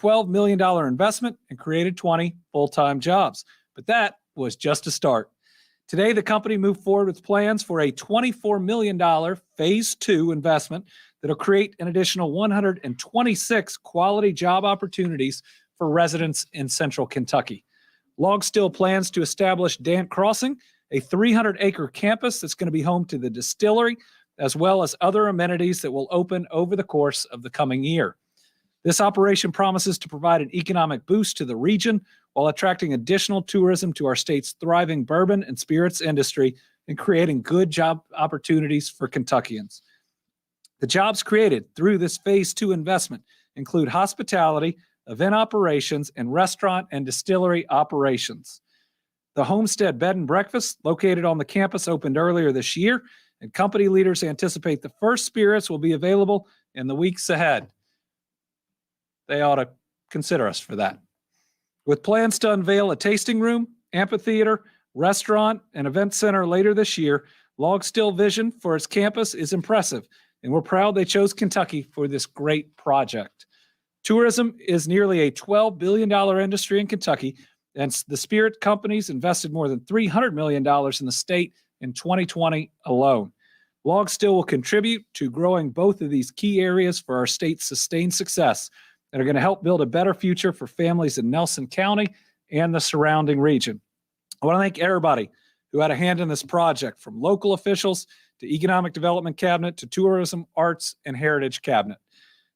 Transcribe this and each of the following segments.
$12 million investment and created 20 full-time jobs. But that was just a start. Today, the company moved forward with plans for a $24 million phase 2 investment that will create an additional 126 quality job opportunities for residents in central Kentucky. Log still plans to establish Dant Crossing, a 300-acre campus that's going to be home to the distillery, as well as other amenities that will open over the course of the coming year. This operation promises to provide an economic boost to the region while attracting additional tourism to our state's thriving bourbon and spirits industry and creating good job opportunities for Kentuckians. The jobs created through this phase 2 investment include hospitality, event operations, and restaurant and distillery operations. The Homestead Bed and Breakfast, located on the campus, opened earlier this year, and company leaders anticipate the first spirits will be available in the weeks ahead. They ought to consider us for that. With plans to unveil a tasting room, amphitheater, restaurant, and event center later this year, Log Still vision for its campus is impressive, and we're proud they chose Kentucky for this great project. Tourism is nearly a $12 billion industry in Kentucky, and the spirit companies invested more than $300 million in the state in 2020 alone. Log Still will contribute to growing both of these key areas for our state's sustained success that are going to help build a better future for families in Nelson County and the surrounding region. I want to thank everybody who had a hand in this project, from local officials to Economic Development Cabinet to Tourism, Arts, and Heritage Cabinet.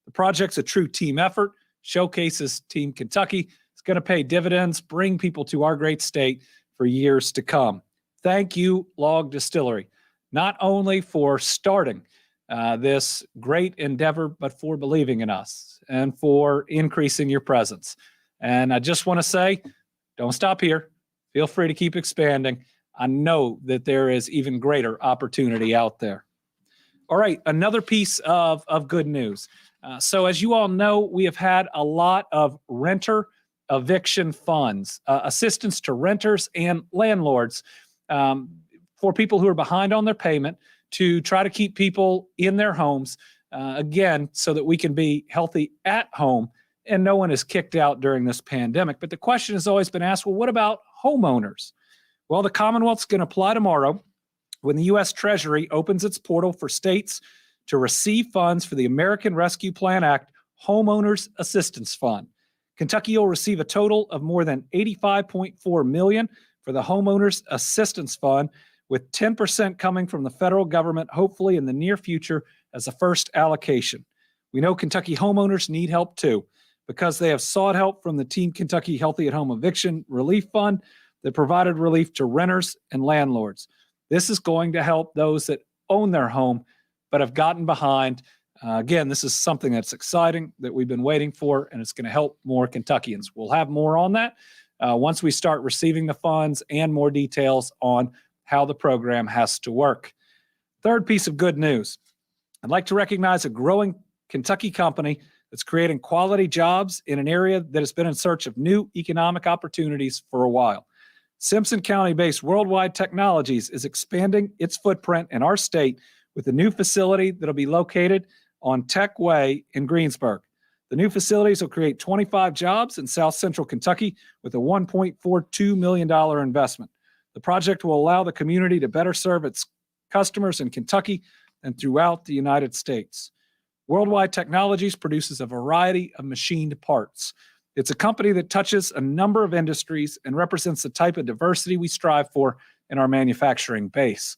The project's a true team effort, showcases Team Kentucky. It's going to pay dividends, bring people to our great state for years to come. Thank you, Log Distillery, not only for starting this great endeavor, but for believing in us and for increasing your presence. And I just want to say, don't stop here. Feel free to keep expanding. I know that there is even greater opportunity out there. All right, another piece of good news. So as you all know, we have had a lot of renter eviction funds, assistance to renters and landlords for people who are behind on their payment, to try to keep people in their homes, again, so that we can be healthy at home and no one is kicked out during this pandemic. But the question has always been asked, well, what about homeowners? Well, the Commonwealth's going to apply tomorrow when the U.S. Treasury opens its portal for states to receive funds for the American Rescue Plan Act Homeowners Assistance Fund. Kentucky will receive a total of more than $85.4 million for the Homeowners Assistance Fund, with 10% coming from the federal government, hopefully in the near future as a first allocation. We know Kentucky homeowners need help too, because they have sought help from the Team Kentucky Healthy at Home Eviction Relief Fund that provided relief to renters and landlords. This is going to help those that own their home but have gotten behind. Again, this is something that's exciting that we've been waiting for, and it's going to help more Kentuckians. We'll have more on that once we start receiving the funds and more details on how the program has to work. Third piece of good news. I'd like to recognize a growing Kentucky company that's creating quality jobs in an area that has been in search of new economic opportunities for a while. Simpson County-based Worldwide Technologies is expanding its footprint in our state with a new facility that'll be located on Tech Way in Greensburg. The new facilities will create 25 jobs in South Central Kentucky with a $1.42 million investment. The project will allow the community to better serve its customers in Kentucky and throughout the United States. Worldwide Technologies produces a variety of machined parts. It's a company that touches a number of industries and represents the type of diversity we strive for in our manufacturing base.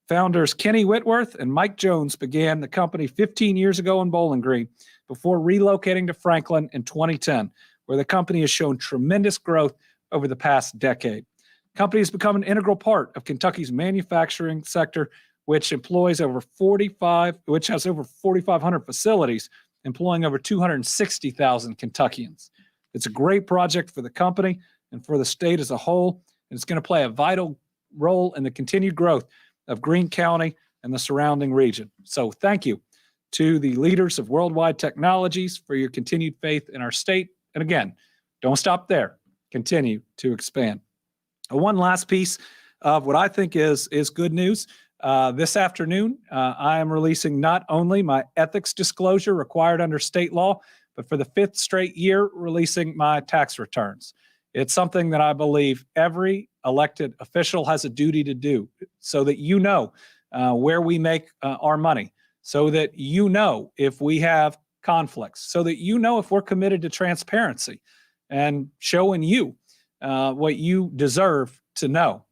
Founders Kenny Whitworth and Mike Jones began the company 15 years ago in Bowling Green before relocating to Franklin in 2010, where the company has shown tremendous growth over the past decade. The company has become an integral part of Kentucky's manufacturing sector, which has over 4,500 facilities, employing over 260,000 Kentuckians. It's a great project for the company and for the state as a whole, and it's going to play a vital role in the continued growth of Greene County and the surrounding region. So thank you to the leaders of Worldwide Technologies for your continued faith in our state. And again, don't stop there. Continue to expand. One last piece of what I think is good news. This afternoon, I am releasing not only my ethics disclosure required under state law, but for the 5th straight year, releasing my tax returns. It's something that I believe every elected official has a duty to do so that you know where we make our money, so that you know if we have conflicts, so that you know if we're committed to transparency and showing you what you deserve to know.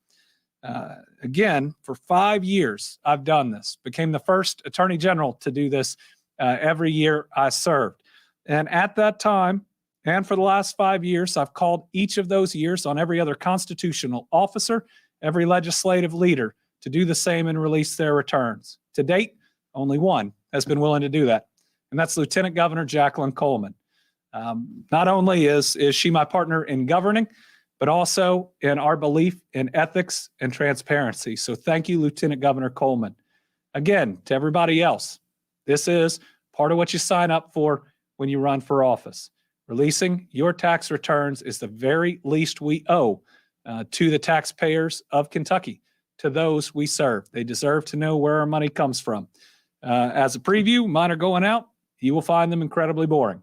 Again, for 5 years, I've done this, became the first attorney general to do this every year I served. And at that time, and for the last 5 years, I've called each of those years on every other constitutional officer, every legislative leader to do the same and release their returns. To date, only one has been willing to do that, and that's Lieutenant Governor Jacqueline Coleman. Not only is she my partner in governing, but also in our belief in ethics and transparency. So thank you, Lieutenant Governor Coleman. Again, to everybody else, this is part of what you sign up for when you run for office. Releasing your tax returns is the very least we owe to the taxpayers of Kentucky, to those we serve. They deserve to know where our money comes from. As a preview, mine are going out. You will find them incredibly boring.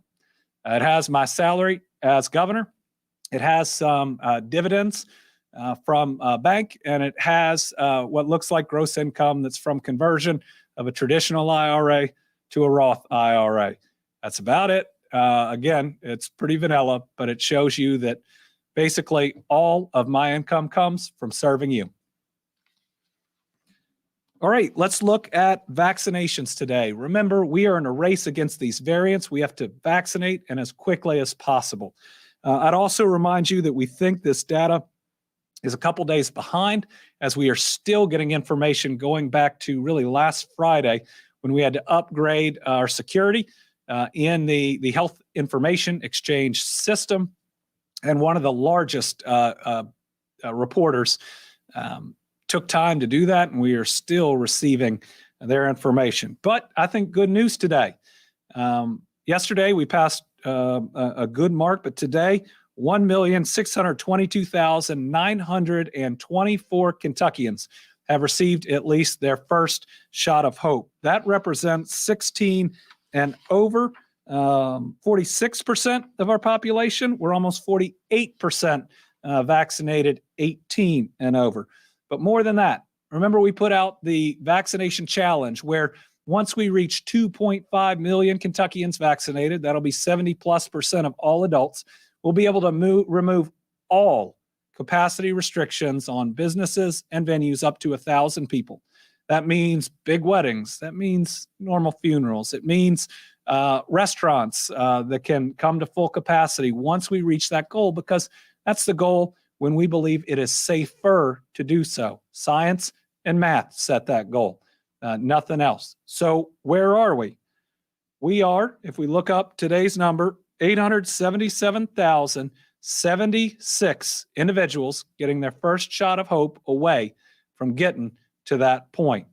It has my salary as governor. It has some dividends from a bank, and it has what looks like gross income that's from conversion of a traditional IRA to a Roth IRA. That's about it. Again, it's pretty vanilla, but it shows you that basically all of my income comes from serving you. All right, let's look at vaccinations today. Remember, we are in a race against these variants. We have to vaccinate and as quickly as possible. I'd also remind you that we think this data is a couple days behind, as we are still getting information going back to really last Friday when we had to upgrade our security in the health information exchange system. And one of the largest reporters took time to do that, and we are still receiving their information. But I think good news today. Yesterday, we passed a good mark, but today, 1,622,924 Kentuckians have received at least their first shot of hope. That represents 16 and over, 46% of our population. We're almost 48% vaccinated 18 and over. But more than that, remember we put out the vaccination challenge where once we reach 2.5 million Kentuckians vaccinated, that'll be 70+% of all adults, we'll be able to remove all capacity restrictions on businesses and venues up to 1,000 people. That means big weddings. That means normal funerals. It means restaurants that can come to full capacity once we reach that goal, because that's the goal when we believe it is safer to do so. Science and math set that goal, nothing else. So where are we? We are, if we look up today's number, 877,076 individuals getting their first shot of hope away from getting to that point.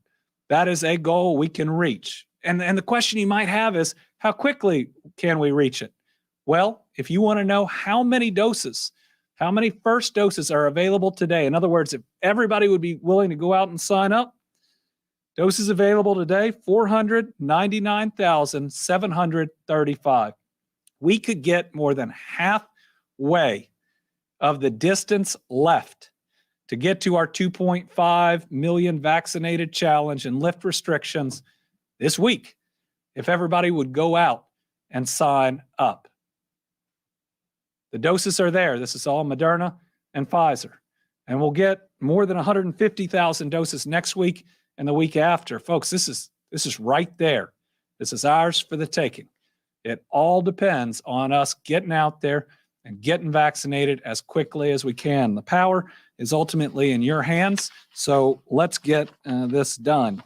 That is a goal we can reach. And the question you might have is, how quickly can we reach it? Well, if you want to know how many first doses are available today, in other words, if everybody would be willing to go out and sign up, doses available today, 499,735. We could get more than halfway of the distance left to get to our 2.5 million vaccinated challenge and lift restrictions this week if everybody would go out and sign up. The doses are there. This is all Moderna and Pfizer. And we'll get more than 150,000 doses next week and the week after. Folks, this is right there. This is ours for the taking. It all depends on us getting out there and getting vaccinated as quickly as we can. The power is ultimately in your hands, so let's get this done.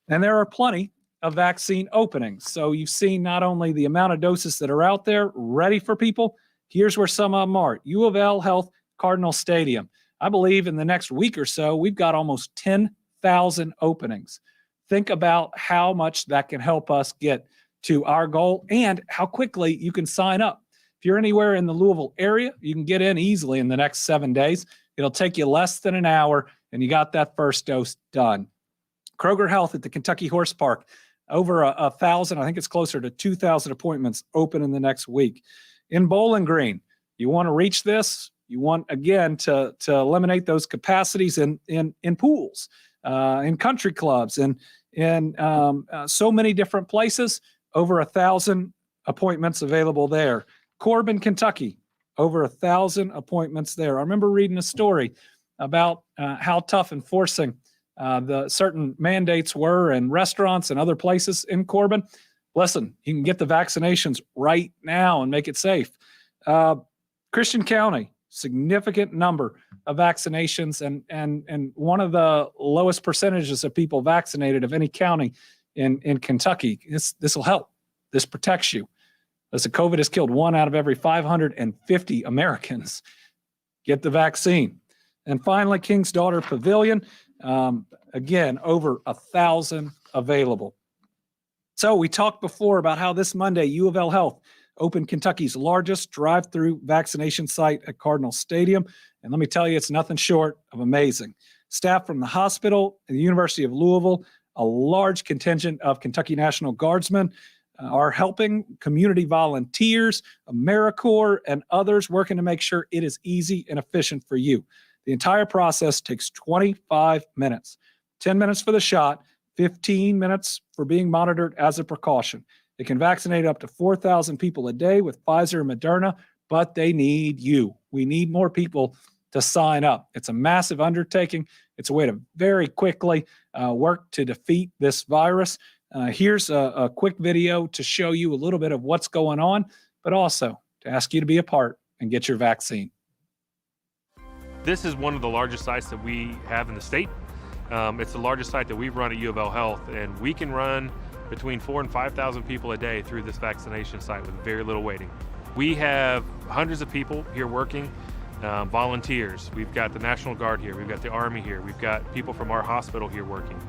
And there are plenty of vaccine openings. So you've seen not only the amount of doses that are out there ready for people, here's where some of them are. U of L Health, Cardinal Stadium. I believe in the next week or so, we've got almost 10,000 openings. Think about how much that can help us get to our goal and how quickly you can sign up. If you're anywhere in the Louisville area, you can get in easily in the next 7 days. It'll take you less than an hour, and you got that first dose done. Kroger Health at the Kentucky Horse Park. over a thousand, I think it's closer to 2,000 appointments open in the next week. In Bowling Green, you want to reach this. You want, again, to eliminate those capacities in pools, in country clubs, and in so many different places. Over 1,000 appointments available there. Corbin, Kentucky, over 1,000 appointments there. I remember reading a story about how tough enforcing the certain mandates were in restaurants and other places in Corbin. Listen, you can get the vaccinations right now and make it safe. Christian County, significant number of vaccinations and one of the lowest percentages of people vaccinated of any county in Kentucky. This will help. This protects you. Listen, COVID has killed 1 out of every 550 Americans. Get the vaccine. And finally, King's Daughter Pavilion, again, over 1,000 available. So we talked before about how this Monday, U of L Health opened Kentucky's largest drive-through vaccination site at Cardinal Stadium. And let me tell you, it's nothing short of amazing. Staff from the hospital and the University of Louisville, a large contingent of Kentucky National Guardsmen are helping, community volunteers, AmeriCorps, and others working to make sure it is easy and efficient for you. The entire process takes 25 minutes, 10 minutes for the shot, 15 minutes for being monitored as a precaution. They can vaccinate up to 4,000 people a day with Pfizer and Moderna, but they need you. We need more people to sign up. It's a massive undertaking. It's a way to very quickly work to defeat this virus. Here's a quick video to show you a little bit of what's going on, but also to ask you to be a part and get your vaccine. This is one of the largest sites that we have in the state. It's the largest site that we've run at U of L Health, and we can run between 4,000 and 5,000 people a day through this vaccination site with very little waiting. We have hundreds of people here working, volunteers. We've got the National Guard here. We've got the Army here. We've got people from our hospital here working.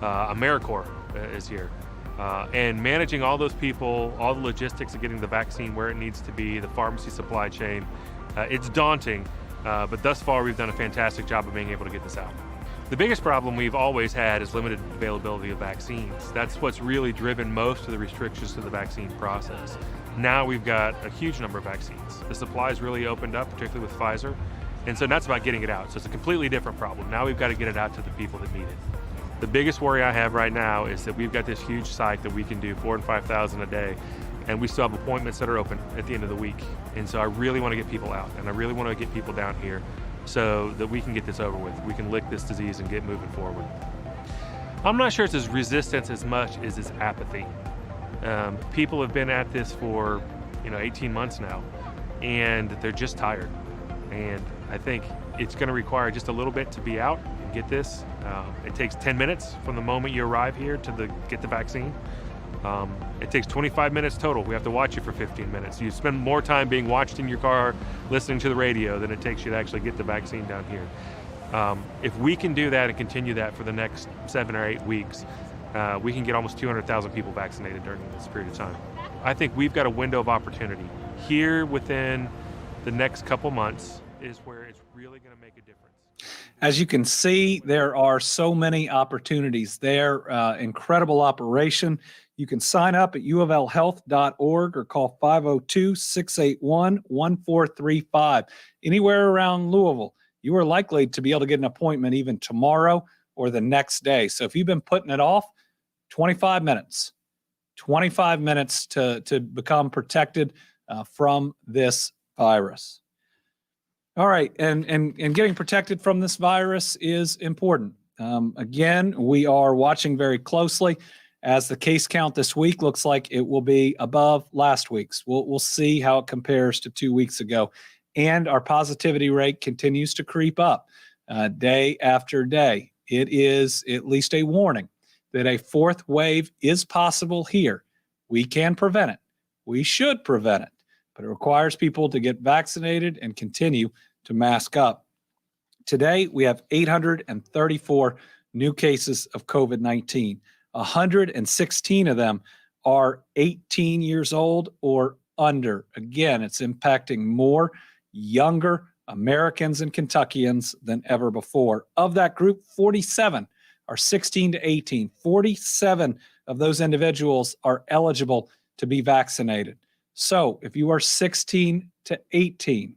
AmeriCorps is here. And managing all those people, all the logistics of getting the vaccine where it needs to be, the pharmacy supply chain, it's daunting, but thus far we've done a fantastic job of being able to get this out. The biggest problem we've always had is limited availability of vaccines. That's what's really driven most of the restrictions to the vaccine process. Now we've got a huge number of vaccines. The supply's really opened up, particularly with Pfizer, and so that's about getting it out. So it's a completely different problem. Now we've got to get it out to the people that need it. The biggest worry I have right now is that we've got this huge site that we can do 4,000 and 5,000 a day, and we still have appointments that are open at the end of the week. And so I really want to get people out, and I really want to get people down here so that we can get this over with. We can lick this disease and get moving forward. I'm not sure it's as resistance as much as it's apathy. People have been at this for 18 months now, and they're just tired. And I think it's going to require just a little bit to be out and get this. It takes 10 minutes from the moment you arrive here to get the vaccine. It takes 25 minutes total. We have to watch you for 15 minutes. You spend more time being watched in your car, listening to the radio, than it takes you to actually get the vaccine down here. If we can do that and continue that for the next 7 or 8 weeks, we can get almost 200,000 people vaccinated during this period of time. I think we've got a window of opportunity here within the next couple months is where it's really going to make a difference. As you can see, there are so many opportunities there. Incredible operation. You can sign up at uoflhealth.org or call 502-681-1435. Anywhere around Louisville, you are likely to be able to get an appointment even tomorrow or the next day. So if you've been putting it off, 25 minutes to become protected from this virus. All right, and getting protected from this virus is important. Again, we are watching very closely as the case count this week looks like it will be above last week's. We'll see how it compares to 2 weeks ago. And our positivity rate continues to creep up day after day. It is at least a warning that a fourth wave is possible here. We can prevent it. We should prevent it, but it requires people to get vaccinated and continue to mask up. Today, we have 834 new cases of COVID-19. 116 of them are 18 years old or under. Again, it's impacting more younger Americans and Kentuckians than ever before. Of that group, 47 are 16 to 18. 47 of those individuals are eligible to be vaccinated. So if you are 16 to 18,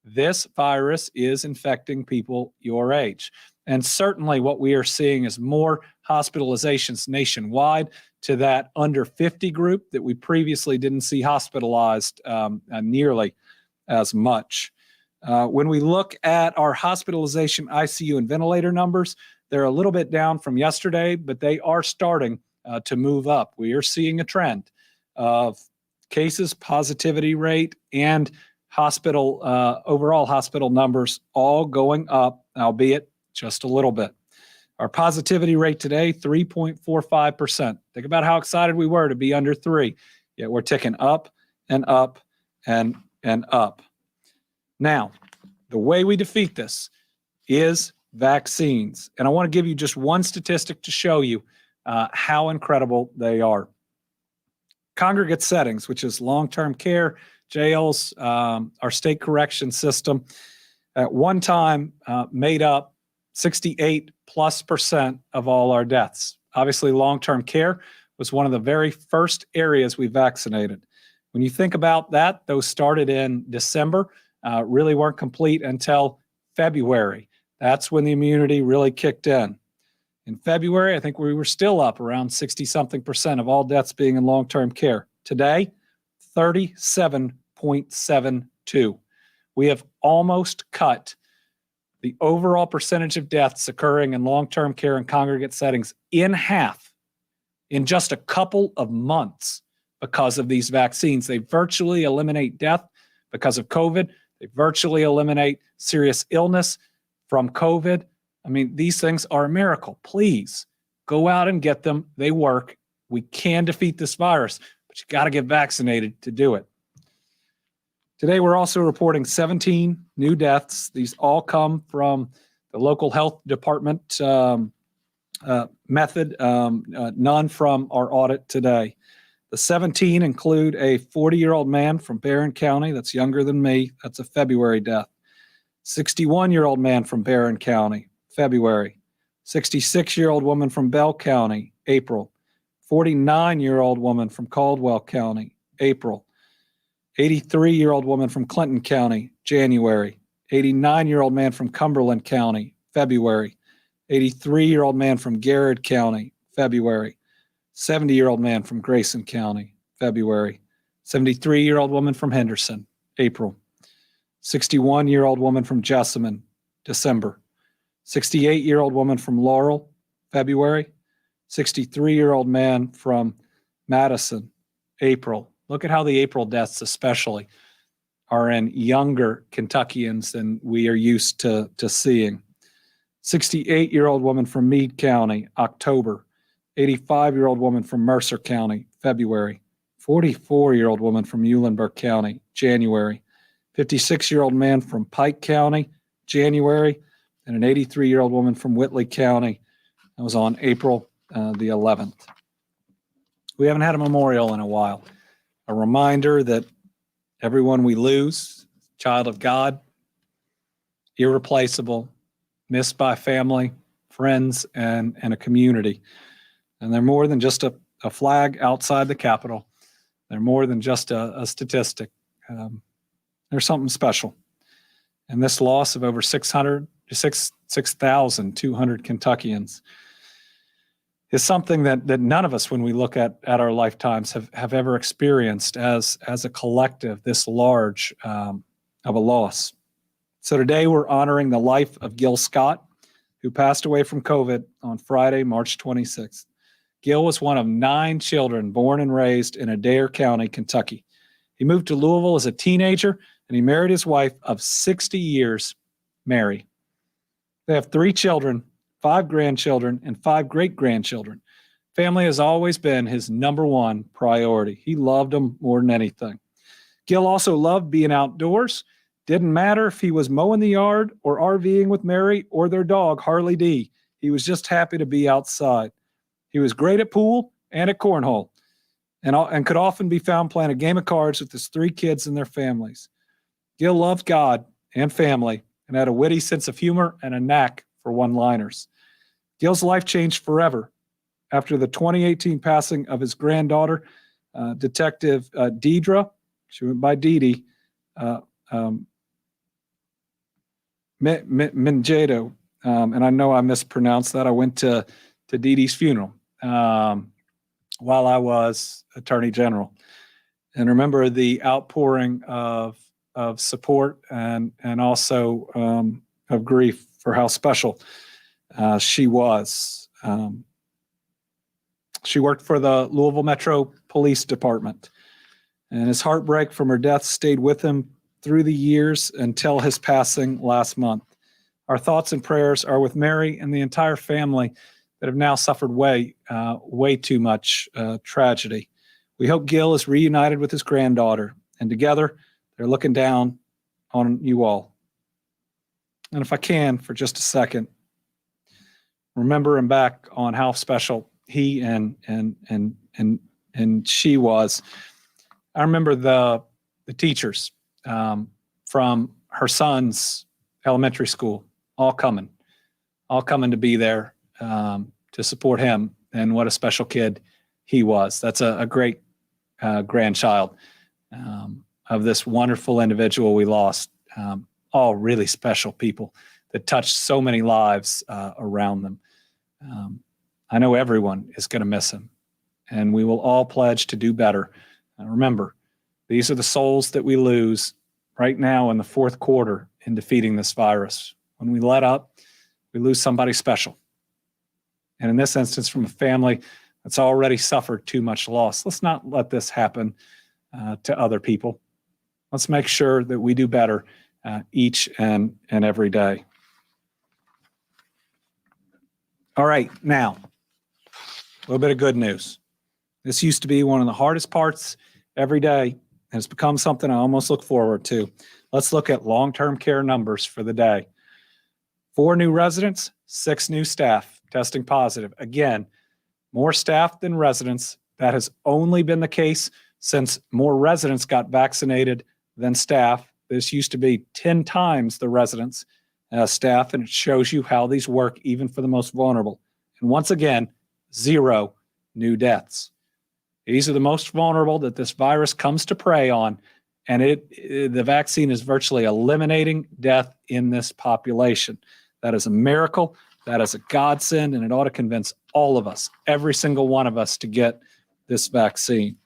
this virus is infecting people your age. And certainly what we are seeing is more hospitalizations nationwide to that under 50 group that we previously didn't see hospitalized nearly as much. When we look at our hospitalization, ICU, and ventilator numbers, they're a little bit down from yesterday, but they are starting to move up. We are seeing a trend of cases, positivity rate, and hospital overall hospital numbers all going up, albeit just a little bit. Our positivity rate today, 3.45%. Think about how excited we were to be under 3, yet we're ticking up and up and up. Now, the way we defeat this is vaccines. And I want to give you just one statistic to show you how incredible they are. Congregate settings, which is long-term care, jails, our state correction system, at one time made up 68+% of all our deaths. Obviously, long-term care was one of the very first areas we vaccinated. When you think about that, those started in December, really weren't complete until February. That's when the immunity really kicked in. In February, I think we were still up around 60-something% of all deaths being in long-term care. Today, 37.72. We have almost cut the overall percentage of deaths occurring in long-term care and congregate settings in half in just a couple of months because of these vaccines. They virtually eliminate death because of COVID. They virtually eliminate serious illness from COVID. I mean, these things are a miracle. Please go out and get them. They work. We can defeat this virus, but you got to get vaccinated to do it. Today, we're also reporting 17 new deaths. These all come from the local health department method, none from our audit today. The 17 include a 40-year-old man from Barron County that's younger than me. That's a February death. 61-year-old man from Barron County, February. 66-year-old woman from Bell County, April. 49-year-old woman from Caldwell County, April. 83-year-old woman from Clinton County, January. 89-year-old man from Cumberland County, February. 83-year-old man from Garrett County, February. 70-year-old man from Grayson County, February. 73-year-old woman from Henderson, April. 61-year-old woman from Jessamine, December. 68-year-old woman from Laurel, February. 63-year-old man from Madison, April. Look at how the April deaths especially are in younger Kentuckians than we are used to seeing. 68-year-old woman from Meade County, October. 85-year-old woman from Mercer County, February. 44-year-old woman from Eulenburg County, January. 56-year-old man from Pike County, January. And an 83-year-old woman from Whitley County. That was on April the 11th. We haven't had a memorial in a while. A reminder that everyone we lose, child of God, irreplaceable, missed by family, friends, and a community. And they're more than just a flag outside the Capitol. They're more than just a statistic. There's something special. And this loss of over 6,200 Kentuckians is something that none of us, when we look at our lifetimes, have ever experienced as a collective this large of a loss. So today we're honoring the life of Gil Scott, who passed away from COVID on Friday, March 26th. Gil was one of 9 children born and raised in Adair County, Kentucky. He moved to Louisville as a teenager, and he married his wife of 60 years, Mary. They have 3 children, 5 grandchildren, and 5 great-grandchildren. Family has always been his number one priority. He loved them more than anything. Gil also loved being outdoors. Didn't matter if he was mowing the yard or RVing with Mary or their dog, Harley D. He was just happy to be outside. He was great at pool and at cornhole, and could often be found playing a game of cards with his 3 kids and their families. Gil loved God and family and had a witty sense of humor and a knack for one-liners. Gil's life changed forever after the 2018 passing of his granddaughter, Detective Deidre, she went by Dee Dee, Minjado, and I know I mispronounced that. I went to Dee Dee's funeral while I was Attorney General, and remember the outpouring of support and also of grief for how special she was. She worked for the Louisville Metro Police Department, and his heartbreak from her death stayed with him through the years until his passing last month. Our thoughts and prayers are with Mary and the entire family that have now suffered way too much tragedy. We hope Gil is reunited with his granddaughter, and together they're looking down on you all. And if I can, for just a second, remember him back on how special he and she was. I remember the teachers from her son's elementary school all coming to be there to support him, and what a special kid he was. That's a great grandchild of this wonderful individual we lost. All really special people that touched so many lives around them. I know everyone is going to miss him, and we will all pledge to do better. Remember, these are the souls that we lose right now in the fourth quarter in defeating this virus. When we let up, we lose somebody special. And in this instance, from a family that's already suffered too much loss. Let's not let this happen to other people. Let's make sure that we do better each and every day. All right, now, a little bit of good news. This used to be one of the hardest parts every day, and it's become something I almost look forward to. Let's look at long-term care numbers for the day. 4 new residents, 6 new staff testing positive. Again, more staff than residents. That has only been the case since more residents got vaccinated than staff. This used to be 10 times the residents staff, and it shows you how these work even for the most vulnerable. And once again, 0 new deaths. These are the most vulnerable that this virus comes to prey on, and the vaccine is virtually eliminating death in this population. That is a miracle. That is a godsend, and it ought to convince all of us, every single one of us, to get this vaccine.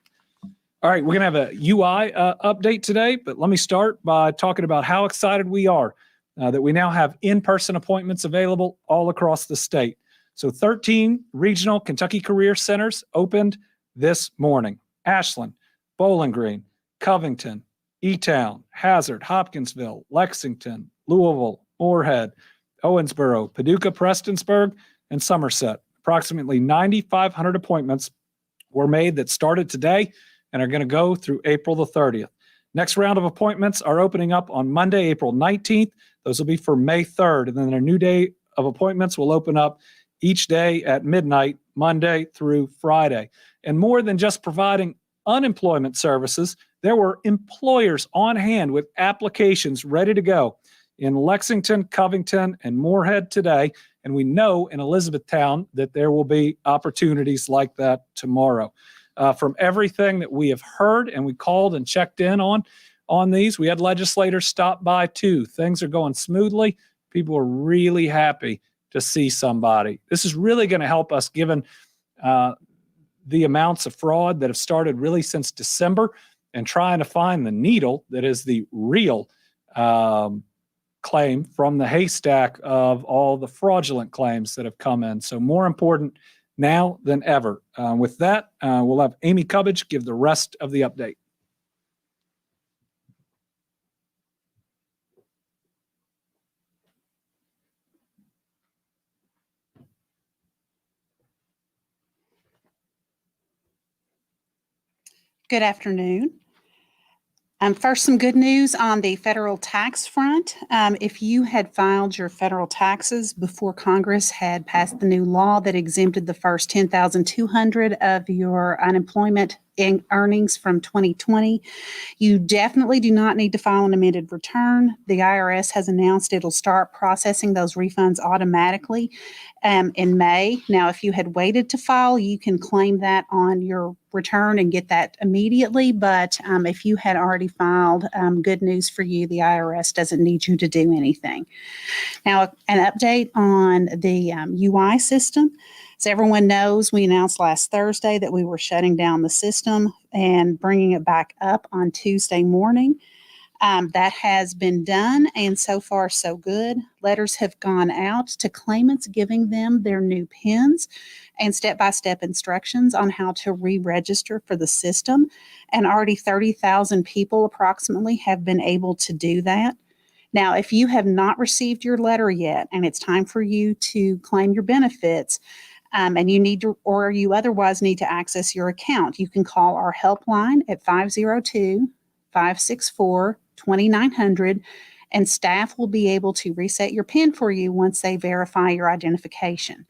All right, we're going to have a UI update today, but let me start by talking about how excited we are that we now have in-person appointments available all across the state. So 13 regional Kentucky Career Centers opened this morning. Ashland, Bowling Green, Covington, E-Town, Hazard, Hopkinsville, Lexington, Louisville, Moorhead, Owensboro, Paducah, Prestonsburg, and Somerset. Approximately 9,500 appointments were made that started today and are going to go through April the 30th. Next round of appointments are opening up on Monday, April 19th. Those will be for May 3rd. And then a new day of appointments will open up each day at midnight, Monday through Friday. And more than just providing unemployment services, there were employers on hand with applications ready to go in Lexington, Covington, and Moorhead today. And we know in Elizabethtown that there will be opportunities like that tomorrow. From everything that we have heard, and we called and checked in on these, we had legislators stop by too. Things are going smoothly. People are really happy to see somebody. This is really going to help us, given the amounts of fraud that have started really since December, and trying to find the needle that is the real claim from the haystack of all the fraudulent claims that have come in. So more important now than ever. With that, we'll have Amy Cubbage give the rest of the update. Good afternoon. First, some good news on the federal tax front. If you had filed your federal taxes before Congress had passed the new law that exempted the first $10,200 of your unemployment in earnings from 2020. You definitely do not need to file an amended return. The IRS has announced it'll start processing those refunds automatically in May. Now, if you had waited to file, you can claim that on your return and get that immediately. But if you had already filed, good news for you, the IRS doesn't need you to do anything. Now, an update on the UI system. As everyone knows, we announced last Thursday that we were shutting down the system and bringing it back up on Tuesday morning. That has been done, and so far, so good. Letters have gone out to claimants giving them their new PINs and step-by-step instructions on how to re-register for the system. And already 30,000 people approximately have been able to do that. Now, if you have not received your letter yet and it's time for you to claim your benefits, and you need to, or you otherwise need to access your account, you can call our helpline at 502-564-2900, and staff will be able to reset your PIN for you once they verify your identification.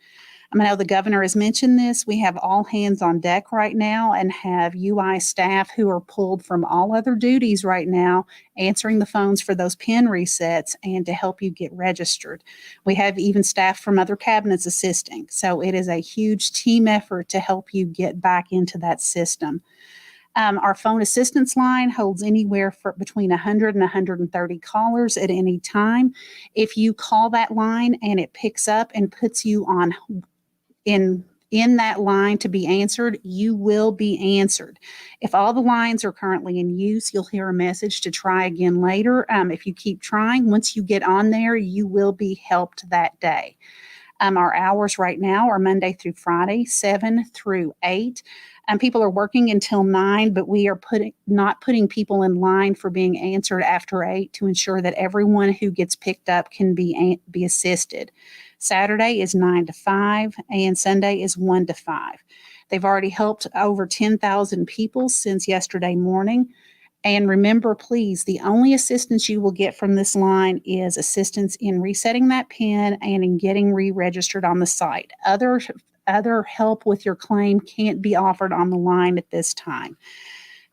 I know the governor has mentioned this. We have all hands on deck right now and have UI staff who are pulled from all other duties right now, answering the phones for those PIN resets and to help you get registered. We have even staff from other cabinets assisting. So it is a huge team effort to help you get back into that system. Our phone assistance line holds anywhere for between 100 and 130 callers at any time. If you call that line and it picks up and puts you on in that line to be answered, you will be answered. If all the lines are currently in use, you'll hear a message to try again later. If you keep trying, once you get on there, you will be helped that day. Our hours right now are Monday through Friday, 7 through 8. People are working until 9, but we are not putting people in line for being answered after 8 to ensure that everyone who gets picked up can be assisted. Saturday is 9 to 5, and Sunday is 1 to 5. They've already helped over 10,000 people since yesterday morning. And remember, please, the only assistance you will get from this line is assistance in resetting that PIN and in getting re-registered on the site. Other help with your claim can't be offered on the line at this time.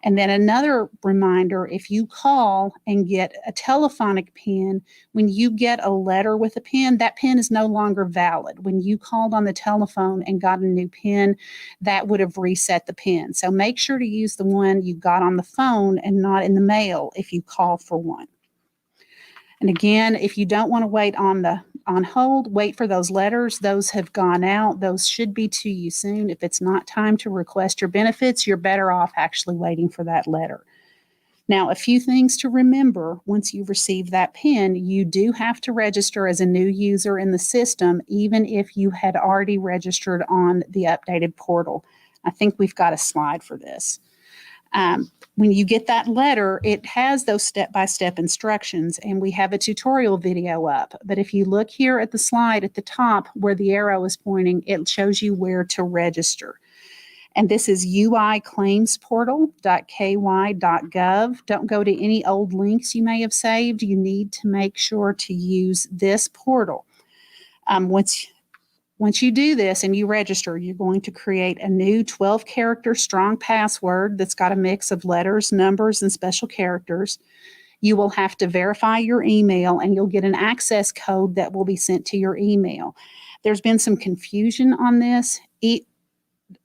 And then another reminder, if you call and get a telephonic PIN, when you get a letter with a PIN, that PIN is no longer valid. When you called on the telephone and got a new PIN, that would have reset the PIN. So make sure to use the one you got on the phone and not in the mail if you call for one. And again, if you don't want to wait on hold, wait for those letters. Those have gone out. Those should be to you soon. If it's not time to request your benefits, you're better off actually waiting for that letter. Now, a few things to remember once you've received that PIN, you do have to register as a new user in the system, even if you had already registered on the updated portal. I think we've got a slide for this. When you get that letter, it has those step-by-step instructions, and we have a tutorial video up. But if you look here at the slide at the top where the arrow is pointing, it shows you where to register. And this is uiclaimsportal.ky.gov. Don't go to any old links you may have saved. You need to make sure to use this portal. Once you do this and you register, you're going to create a new 12-character strong password that's got a mix of letters, numbers, and special characters. You will have to verify your email, and you'll get an access code that will be sent to your email. There's been some confusion on this.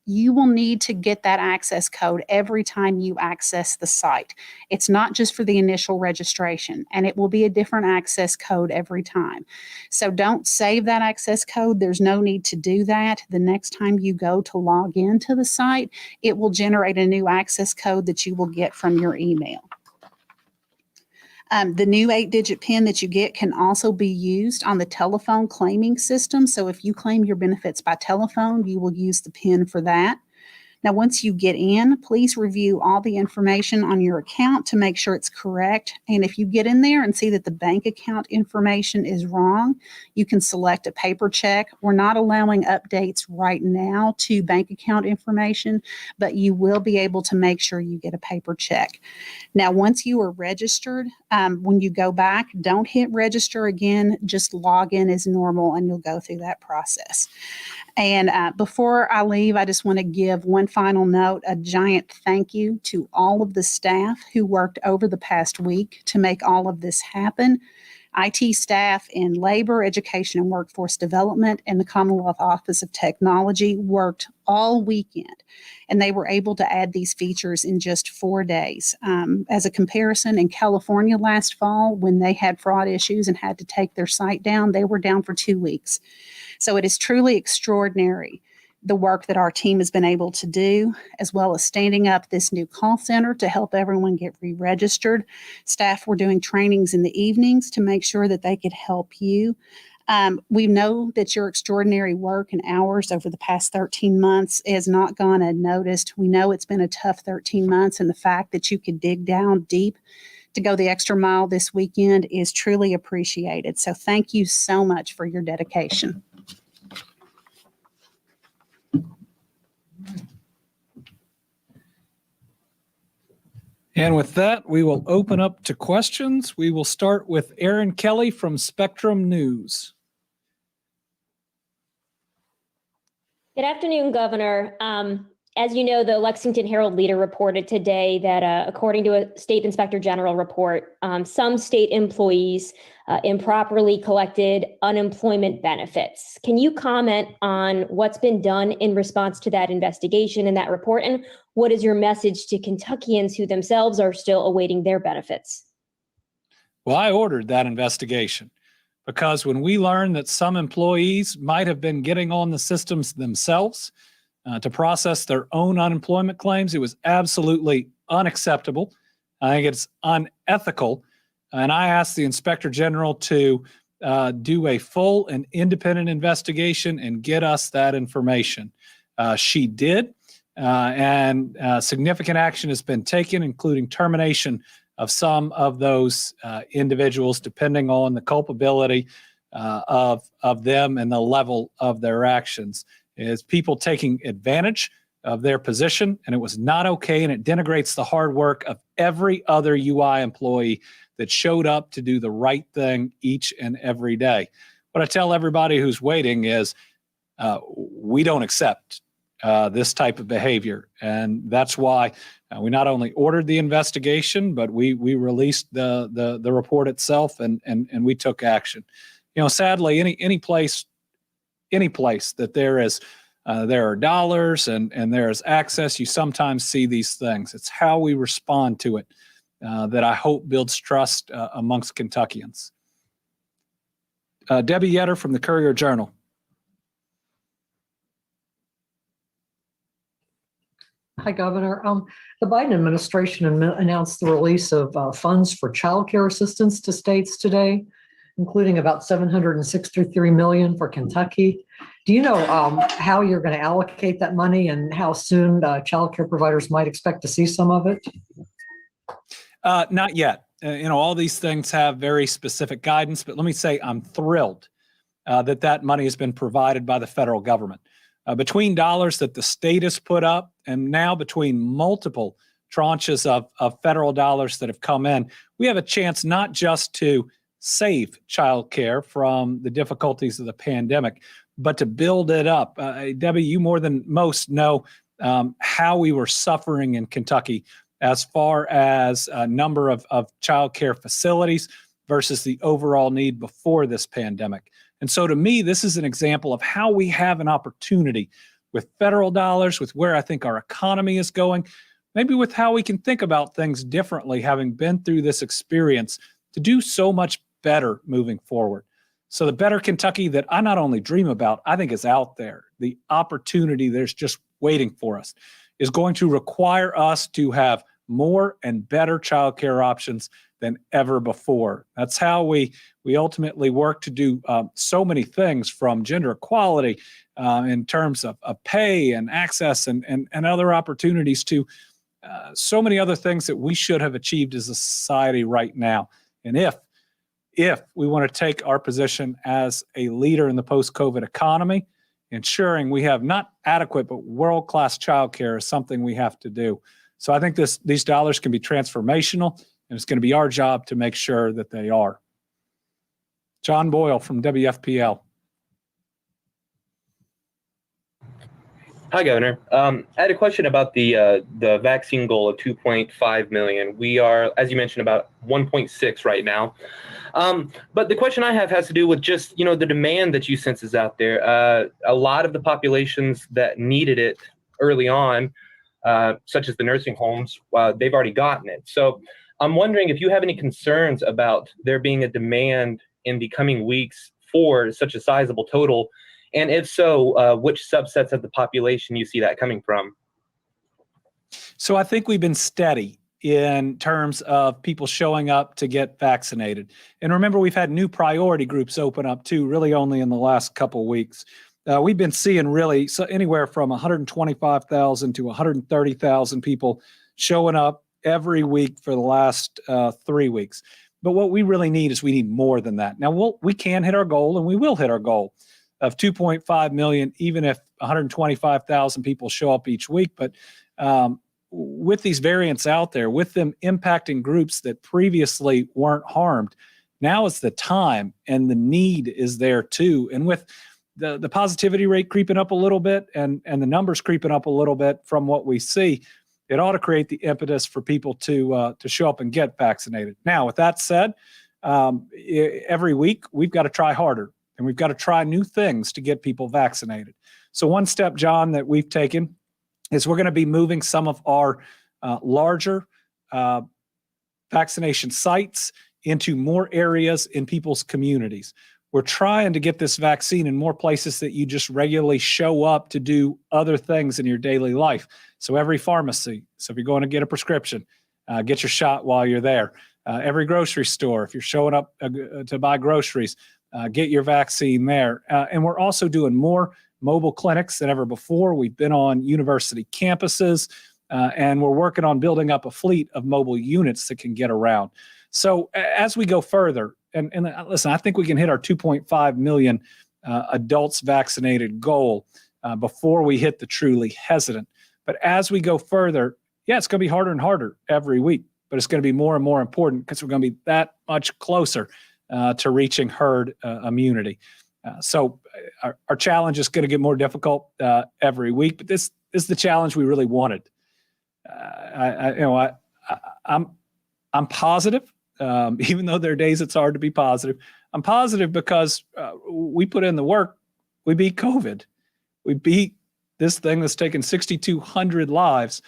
You will need to get that access code every time you access the site. It's not just for the initial registration, and it will be a different access code every time. So don't save that access code. There's no need to do that. The next time you go to log into the site, it will generate a new access code that you will get from your email. The new 8-digit PIN that you get can also be used on the telephone claiming system. So if you claim your benefits by telephone, you will use the PIN for that. Now, once you get in, please review all the information on your account to make sure it's correct. And if you get in there and see that the bank account information is wrong, you can select a paper check. We're not allowing updates right now to bank account information, but you will be able to make sure you get a paper check. Now, once you are registered, when you go back, don't hit register again. Just log in as normal, and you'll go through that process. And before I leave, I just want to give one final note, a giant thank you to all of the staff who worked over the past week to make all of this happen. IT staff in Labor, Education, and Workforce Development and the Commonwealth Office of Technology worked all weekend, and they were able to add these features in just 4 days. As a comparison, in California last fall, when they had fraud issues and had to take their site down, they were down for 2 weeks. So it is truly extraordinary, the work that our team has been able to do, as well as standing up this new call center to help everyone get re-registered. Staff were doing trainings in the evenings to make sure that they could help you. We know that your extraordinary work and hours over the past 13 months has not gone unnoticed. We know it's been a tough 13 months, and the fact that you could dig down deep to go the extra mile this weekend is truly appreciated. So thank you so much for your dedication. And with that, we will open up to questions. We will start with Aaron Kelly from Spectrum News. Good afternoon, Governor. As you know, the Lexington Herald Leader reported today that according to a state inspector general report, some state employees improperly collected unemployment benefits. Can you comment on what's been done in response to that investigation and that report? And what is your message to Kentuckians who themselves are still awaiting their benefits? Well, I ordered that investigation because when we learned that some employees might have been getting on the systems themselves to process their own unemployment claims, it was absolutely unacceptable. I think it's unethical. And I asked the Inspector General to do a full and independent investigation and get us that information. She did, and significant action has been taken, including termination of some of those individuals, depending on the culpability of them and the level of their actions. Is people taking advantage of their position, and it was not okay, and it denigrates the hard work of every other UI employee that showed up to do the right thing each and every day. What I tell everybody who's waiting is we don't accept this type of behavior, and that's why we not only ordered the investigation, but we released the report itself, and we took action. You know, sadly, any place that there are dollars and there is access, you sometimes see these things. It's how we respond to it that I hope builds trust amongst Kentuckians. Debbie Yetter from the Courier-Journal. Hi, Governor. The Biden administration announced the release of funds for child care assistance to states today, including about $763 million for Kentucky. Do you know how you're going to allocate that money and how soon child care providers might expect to see some of it? Not yet. All these things have very specific guidance, but let me say I'm thrilled that money has been provided by the federal government. Between dollars that the state has put up and now between multiple tranches of federal dollars that have come in, we have a chance not just to save childcare from the difficulties of the pandemic, but to build it up. Debbie, you more than most know how we were suffering in Kentucky as far as a number of childcare facilities versus the overall need before this pandemic. And so to me, this is an example of how we have an opportunity with federal dollars, with where I think our economy is going, maybe with how we can think about things differently, having been through this experience, to do so much better moving forward. So the better Kentucky that I not only dream about, I think is out there. The opportunity there's just waiting for us is going to require us to have more and better childcare options than ever before. That's how we ultimately work to do so many things, from gender equality in terms of pay and access and other opportunities to so many other things that we should have achieved as a society right now. And if we want to take our position as a leader in the post-COVID economy, ensuring we have not adequate but world-class childcare is something we have to do. So I think these dollars can be transformational, and it's going to be our job to make sure that they are. John Boyle from WFPL. Hi, Governor. I had a question about the vaccine goal of 2.5 million. We are, as you mentioned, about 1.6 right now. But the question I have has to do with just, the demand that you sense is out there. A lot of the populations that needed it early on, such as the nursing homes, they've already gotten it. So I'm wondering if you have any concerns about there being a demand in the coming weeks for such a sizable total. And if so, which subsets of the population you see that coming from? So I think we've been steady in terms of people showing up to get vaccinated. And remember, we've had new priority groups open up too, really only in the last couple of weeks. We've been seeing really anywhere from 125,000 to 130,000 people showing up every week for the last 3 weeks. But what we really need is we need more than that. Now, we can hit our goal, and we will hit our goal of 2.5 million, even if 125,000 people show up each week. But with these variants out there, with them impacting groups that previously weren't harmed, now is the time, and the need is there too. And with the positivity rate creeping up a little bit and the numbers creeping up a little bit from what we see, it ought to create the impetus for people to show up and get vaccinated. Now, with that said, every week we've got to try harder. And we've got to try new things to get people vaccinated. So one step, John, that we've taken is we're going to be moving some of our larger vaccination sites into more areas in people's communities. We're trying to get this vaccine in more places that you just regularly show up to do other things in your daily life. So every pharmacy, so if you're going to get a prescription, get your shot while you're there. Every grocery store, if you're showing up to buy groceries, get your vaccine there. And we're also doing more mobile clinics than ever before. We've been on university campuses, and we're working on building up a fleet of mobile units that can get around. So as we go further, and listen, I think we can hit our 2.5 million adults vaccinated goal before we hit the truly hesitant. But as we go further, it's going to be harder and harder every week, but it's going to be more and more important because we're going to be that much closer to reaching herd immunity. So our challenge is going to get more difficult every week, but this is the challenge we really wanted. I'm positive, even though there are days it's hard to be positive. I'm positive because we put in the work. We beat COVID. We beat this thing that's taken 6,200 lives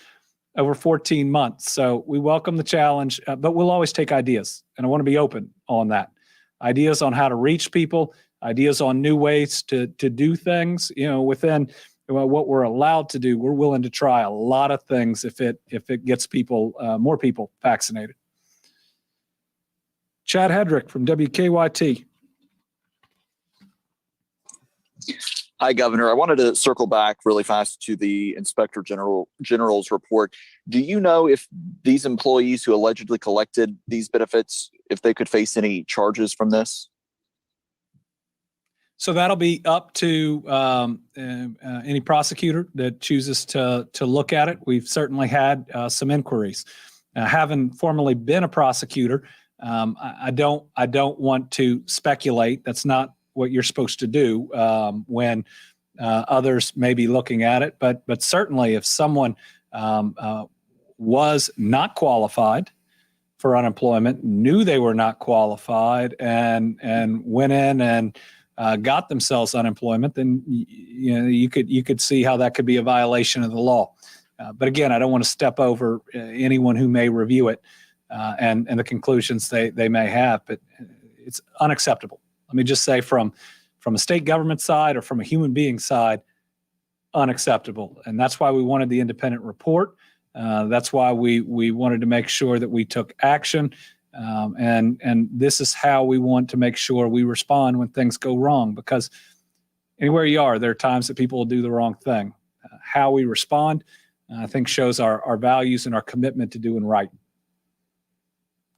over 14 months. So we welcome the challenge, but we'll always take ideas, and I want to be open on that. Ideas on how to reach people, ideas on new ways to do things, within what we're allowed to do. We're willing to try a lot of things if it gets people, more people vaccinated. Chad Hedrick from WKYT. Hi, Governor. I wanted to circle back really fast to the Inspector General's report. Do you know if these employees who allegedly collected these benefits, if they could face any charges from this? So that'll be up to any prosecutor that chooses to look at it. We've certainly had some inquiries. Having formerly been a prosecutor, I don't want to speculate. That's not what you're supposed to do when others may be looking at it. But certainly, if someone was not qualified for unemployment, knew they were not qualified, and went in and got themselves unemployment, then you could see how that could be a violation of the law. But again, I don't want to step over anyone who may review it and the conclusions they may have. But it's unacceptable. Let me just say, from a state government side or from a human being side, unacceptable. And that's why we wanted the independent report. That's why we wanted to make sure that we took action. And this is how we want to make sure we respond when things go wrong, because anywhere you are, there are times that people will do the wrong thing. How we respond, I think, shows our values and our commitment to doing right.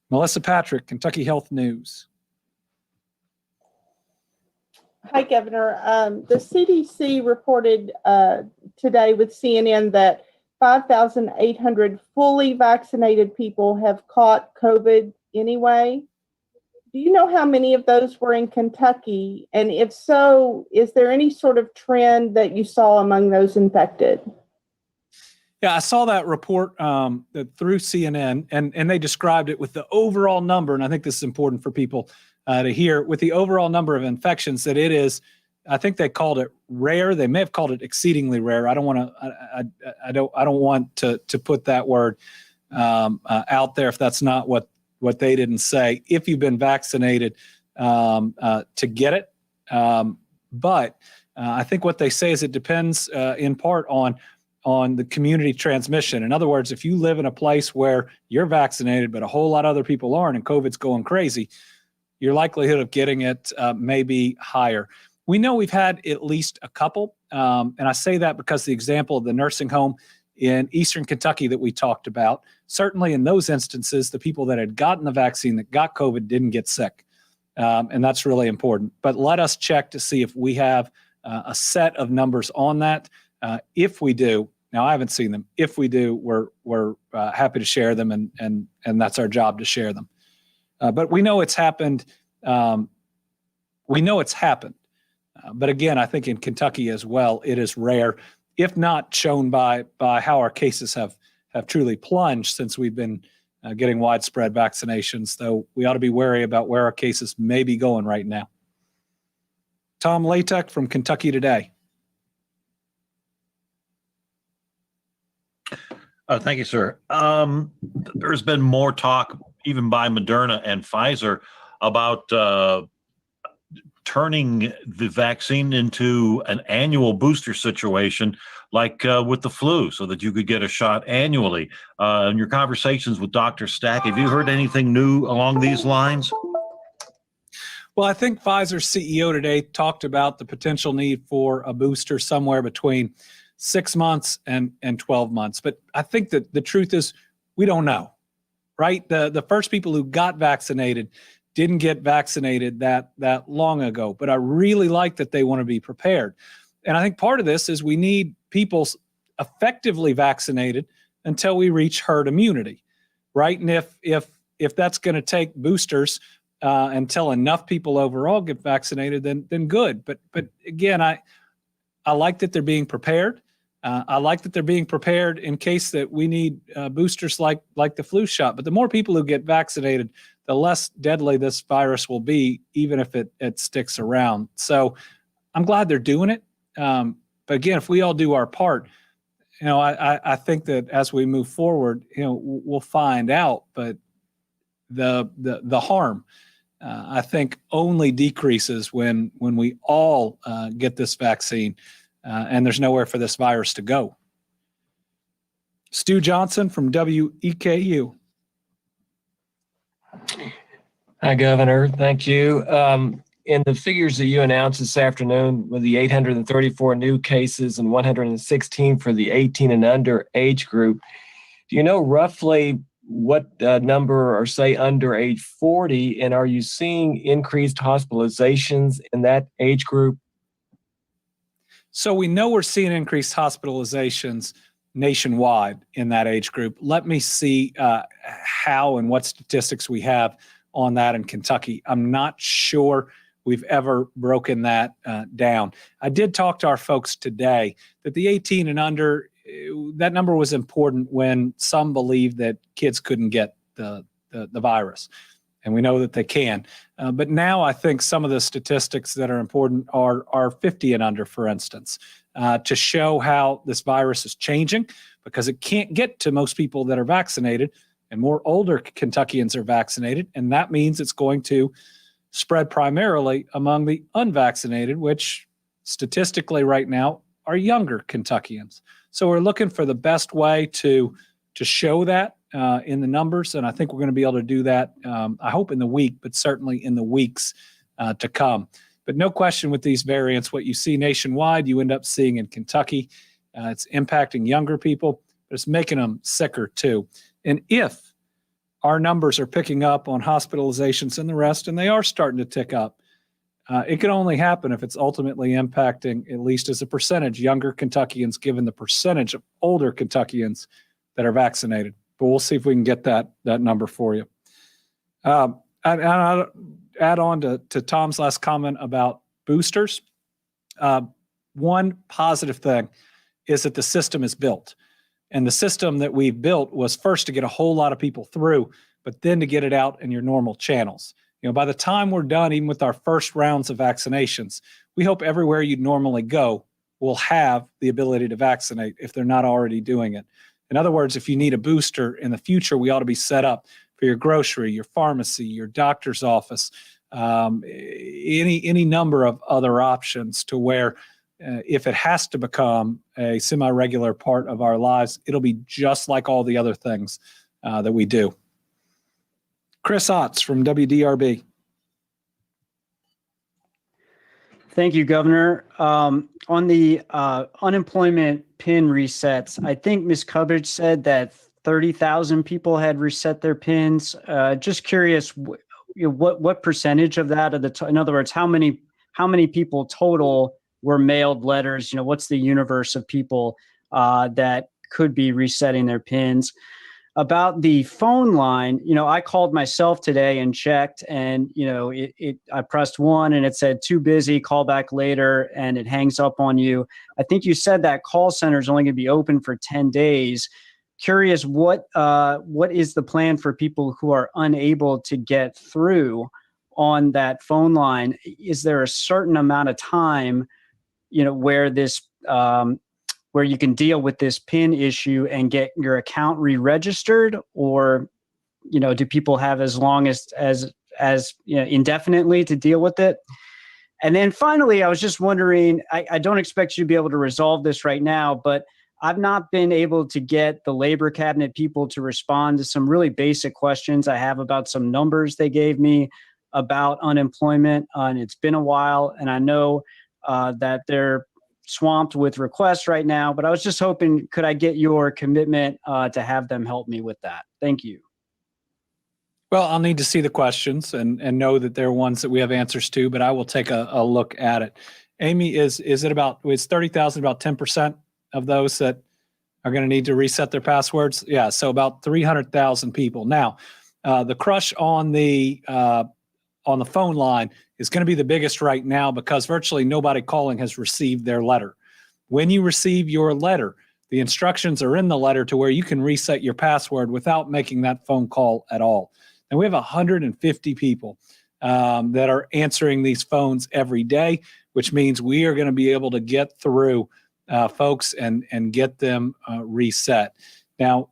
Melissa Patrick, Kentucky Health News. Hi, Governor. The CDC reported today with CNN that 5,800 fully vaccinated people have caught COVID anyway. Do you know how many of those were in Kentucky? And if so, is there any sort of trend that you saw among those infected? Yeah, I saw that report through CNN, and they described it with the overall number. And I think this is important for people to hear, with the overall number of infections, that it is, I think they called it rare. They may have called it exceedingly rare. I don't want to, I don't want to put that word out there if that's not what they didn't say. If you've been vaccinated, to get it, but I think what they say is it depends in part on the community transmission. In other words, if you live in a place where you're vaccinated, but a whole lot of other people aren't, and COVID's going crazy, your likelihood of getting it may be higher. We know we've had at least a couple, and I say that because the example of the nursing home in Eastern Kentucky that we talked about, certainly in those instances, the people that had gotten the vaccine that got COVID didn't get sick. And that's really important. But let us check to see if we have a set of numbers on that. If we do, now I haven't seen them. If we do, we're happy to share them, and that's our job to share them. But we know it's happened. But again, I think in Kentucky as well, it is rare, if not shown by how our cases have truly plunged since we've been getting widespread vaccinations, though we ought to be wary about where our cases may be going right now. Tom Latek from Kentucky Today. Thank you, sir. There's been more talk, even by Moderna and Pfizer, about turning the vaccine into an annual booster situation, like with the flu, so that you could get a shot annually. In your conversations with Dr. Stack, have you heard anything new along these lines? Well, I think Pfizer's CEO today talked about the potential need for a booster somewhere between 6 months and 12 months. But I think that the truth is we don't know, right? The first people who got vaccinated didn't get vaccinated that long ago. But I really like that they want to be prepared. And I think part of this is we need people effectively vaccinated until we reach herd immunity, right? And if that's going to take boosters until enough people overall get vaccinated, then good. But again, I like that they're being prepared. I like that they're being prepared in case that we need boosters like the flu shot. But the more people who get vaccinated, the less deadly this virus will be, even if it sticks around. So I'm glad they're doing it. But again, if we all do our part, I think that as we move forward, we'll find out. But the harm, I think, only decreases when we all get this vaccine, and there's nowhere for this virus to go. Stu Johnson from WEKU. Hi, Governor. Thank you. In the figures that you announced this afternoon, with the 834 new cases and 116 for the 18 and under age group, do you know roughly what number are, say, under age 40? And are you seeing increased hospitalizations in that age group? So we know we're seeing increased hospitalizations nationwide in that age group. Let me see how and what statistics we have on that in Kentucky. I'm not sure we've ever broken that down. I did talk to our folks today that the 18 and under, that number was important when some believed that kids couldn't get the virus. And we know that they can. But now I think some of the statistics that are important are 50 and under, for instance, to show how this virus is changing, because it can't get to most people that are vaccinated, and more older Kentuckians are vaccinated. And that means it's going to spread primarily among the unvaccinated, which statistically right now are younger Kentuckians. So we're looking for the best way to show that in the numbers. And I think we're going to be able to do that, I hope in the week, but certainly in the weeks to come. But no question with these variants, what you see nationwide, you end up seeing in Kentucky. It's impacting younger people, but it's making them sicker too. And if our numbers are picking up on hospitalizations and the rest, and they are starting to tick up, it can only happen if it's ultimately impacting, at least as a percentage, younger Kentuckians, given the percentage of older Kentuckians that are vaccinated. But we'll see if we can get that number for you. add on to Tom's last comment about boosters. One positive thing is that the system is built. And the system that we've built was first to get a whole lot of people through, but then to get it out in your normal channels. By the time we're done, even with our first rounds of vaccinations, we hope everywhere you'd normally go will have the ability to vaccinate if they're not already doing it. In other words, if you need a booster in the future, we ought to be set up for your grocery, your pharmacy, your doctor's office, any number of other options to where if it has to become a semi-regular part of our lives, it'll be just like all the other things that we do. Chris Otts from WDRB. Thank you, Governor. On the unemployment PIN resets, I think Ms. Cubbage said that 30,000 people had reset their PINs. Just curious, what percentage of that? In other words, how many people total were mailed letters? What's the universe of people that could be resetting their PINs? About the phone line, I called myself today and checked, and I pressed 1 and it said too busy, call back later, and it hangs up on you. I think you said that call center is only going to be open for 10 days. Curious, what is the plan for people who are unable to get through on that phone line? Is there a certain amount of time, where this where you can deal with this PIN issue and get your account re-registered, or do people have as long as indefinitely to deal with it? And then finally, I was just wondering, I don't expect you to be able to resolve this right now, but I've not been able to get the labor cabinet people to respond to some really basic questions I have about some numbers they gave me about unemployment, and it's been a while, and I know that they're swamped with requests right now, but I was just hoping, could I get your commitment to have them help me with that? Thank you. Well, I'll need to see the questions and know that they're ones that we have answers to, but I will take a look at it. Amy, is 30,000 about 10% of those that are going to need to reset their passwords? Yeah, so about 300,000 people. Now, the crush on the phone line is going to be the biggest right now because virtually nobody calling has received their letter. When you receive your letter, the instructions are in the letter to where you can reset your password without making that phone call at all. And we have 150 people that are answering these phones every day, which means we are going to be able to get through folks and get them reset. Now,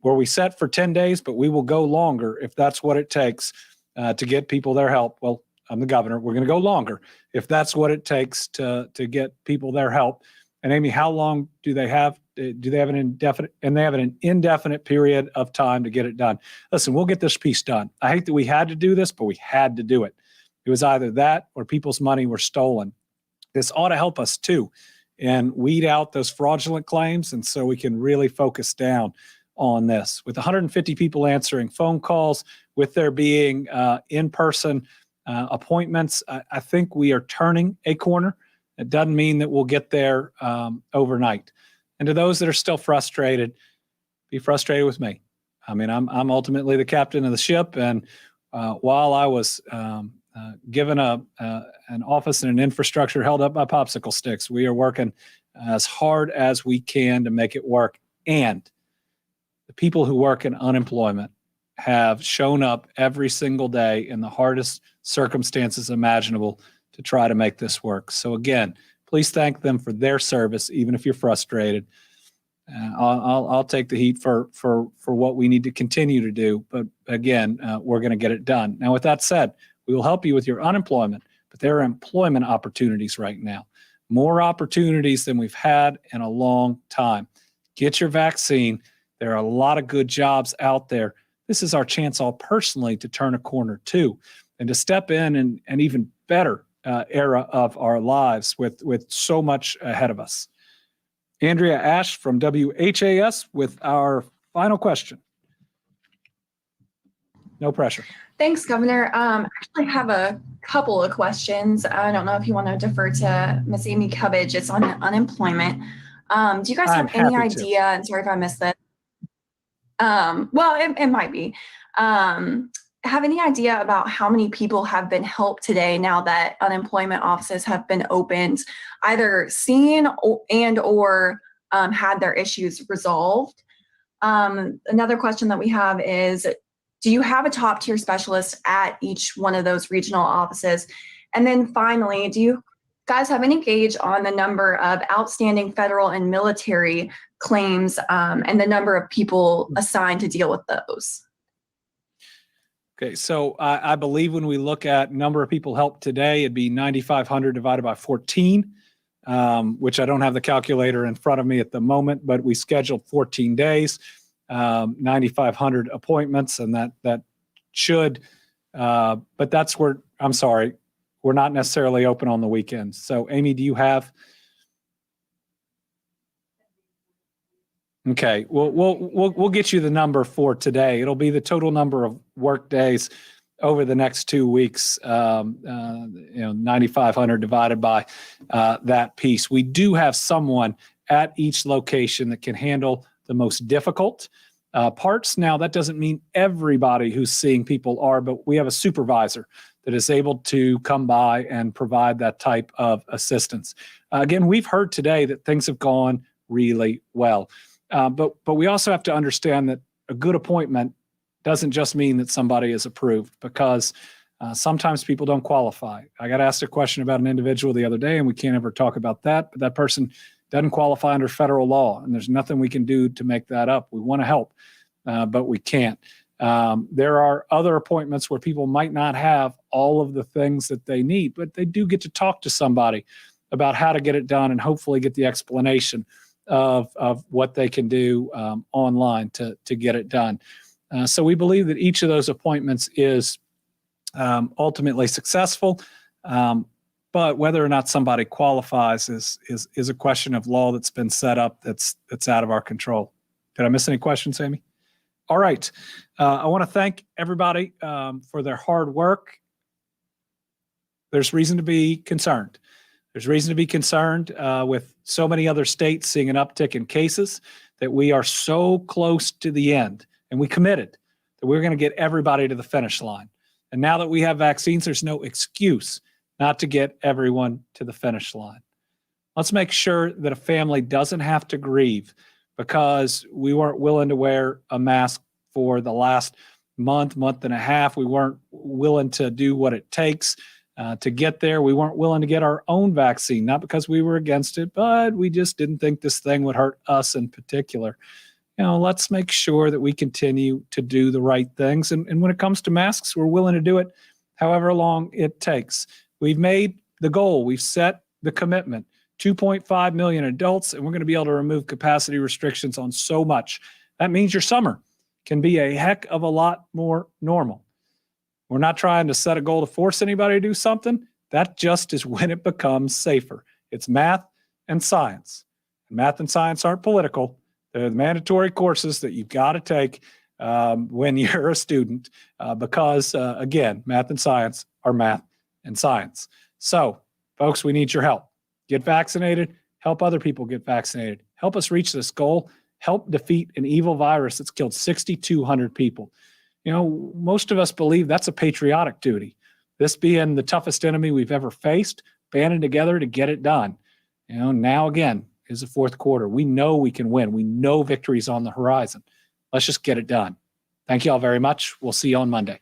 were we set for 10 days, but we will go longer if that's what it takes to get people their help. Well, I'm the governor. We're going to go longer if that's what it takes to get people their help. And Amy, how long do they have? Do they have an indefinite? And they have an indefinite period of time to get it done. Listen, we'll get this piece done. I hate that we had to do this, but we had to do it. It was either that or people's money were stolen. This ought to help us too and weed out those fraudulent claims. And so we can really focus down on this. With 150 people answering phone calls, with there being in-person appointments, I think we are turning a corner. It doesn't mean that we'll get there overnight. And to those that are still frustrated, be frustrated with me. I mean, I'm ultimately the captain of the ship, and while I was given an office and an infrastructure held up by popsicle sticks, we are working as hard as we can to make it work. And the people who work in unemployment have shown up every single day in the hardest circumstances imaginable to try to make this work. So again, please thank them for their service, even if you're frustrated. I'll take the heat for what we need to continue to do. But again, we're going to get it done. Now, with that said, we will help you with your unemployment, but there are employment opportunities right now, more opportunities than we've had in a long time. Get your vaccine. There are a lot of good jobs out there. This is our chance all personally to turn a corner too, and to step in an even better era of our lives with so much ahead of us. Andrea Ash from WHAS with our final question. No pressure. Thanks, Governor. I actually have a couple of questions. I don't know if you want to defer to Ms. Amy Cubbage. It's on unemployment. Do you guys have any idea, and sorry if I missed that, well, it might be, have any idea about how many people have been helped today now that unemployment offices have been opened, either seen or had their issues resolved? Another question that we have is, do you have a top tier specialist at each one of those regional offices? And then finally, do you guys have any gauge on the number of outstanding federal and military claims and the number of people assigned to deal with those? Okay, so I believe when we look at number of people helped today, it'd be 9,500 divided by 14, which I don't have the calculator in front of me at the moment, but we scheduled 14 days, 9,500 appointments, and that should, but that's where, I'm sorry, we're not necessarily open on the weekends. So Amy, do you have? Okay, we'll get you the number for today. It'll be the total number of work days over the next 2 weeks. 9,500 divided by that piece. We do have someone at each location that can handle the most difficult parts. Now, that doesn't mean everybody who's seeing people are, but we have a supervisor that is able to come by and provide that type of assistance. Again, we've heard today that things have gone really well. But we also have to understand that a good appointment doesn't just mean that somebody is approved, because sometimes people don't qualify. I got asked a question about an individual the other day, and we can't ever talk about that, but that person doesn't qualify under federal law, and there's nothing we can do to make that up. We want to help, but we can't. There are other appointments where people might not have all of the things that they need, but they do get to talk to somebody about how to get it done and hopefully get the explanation of what they can do online to get it done. So we believe that each of those appointments is ultimately successful, but whether or not somebody qualifies is a question of law that's been set up that's out of our control. Did I miss any questions, Amy? All right. I want to thank everybody for their hard work. There's reason to be concerned. There's reason to be concerned with so many other states seeing an uptick in cases, that we are so close to the end, and we committed that we're going to get everybody to the finish line. And now that we have vaccines, there's no excuse not to get everyone to the finish line. Let's make sure that a family doesn't have to grieve because we weren't willing to wear a mask for the last month and a half. We weren't willing to do what it takes to get there. We weren't willing to get our own vaccine, not because we were against it, but we just didn't think this thing would hurt us in particular. Let's make sure that we continue to do the right things. And when it comes to masks, we're willing to do it however long it takes. We've made the goal. We've set the commitment. 2.5 million adults, and we're going to be able to remove capacity restrictions on so much. That means your summer can be a heck of a lot more normal. We're not trying to set a goal to force anybody to do something. That just is when it becomes safer. It's math and science. Math and science aren't political. They're the mandatory courses that you've got to take when you're a student because, again, math and science are math and science. So, folks, we need your help. Get vaccinated. Help other people get vaccinated. Help us reach this goal. Help defeat an evil virus that's killed 6,200 people. Most of us believe that's a patriotic duty. This being the toughest enemy we've ever faced, banding together to get it done. Now again is the fourth quarter. We know we can win. We know victory's on the horizon. Let's just get it done. Thank you all very much. We'll see you on Monday.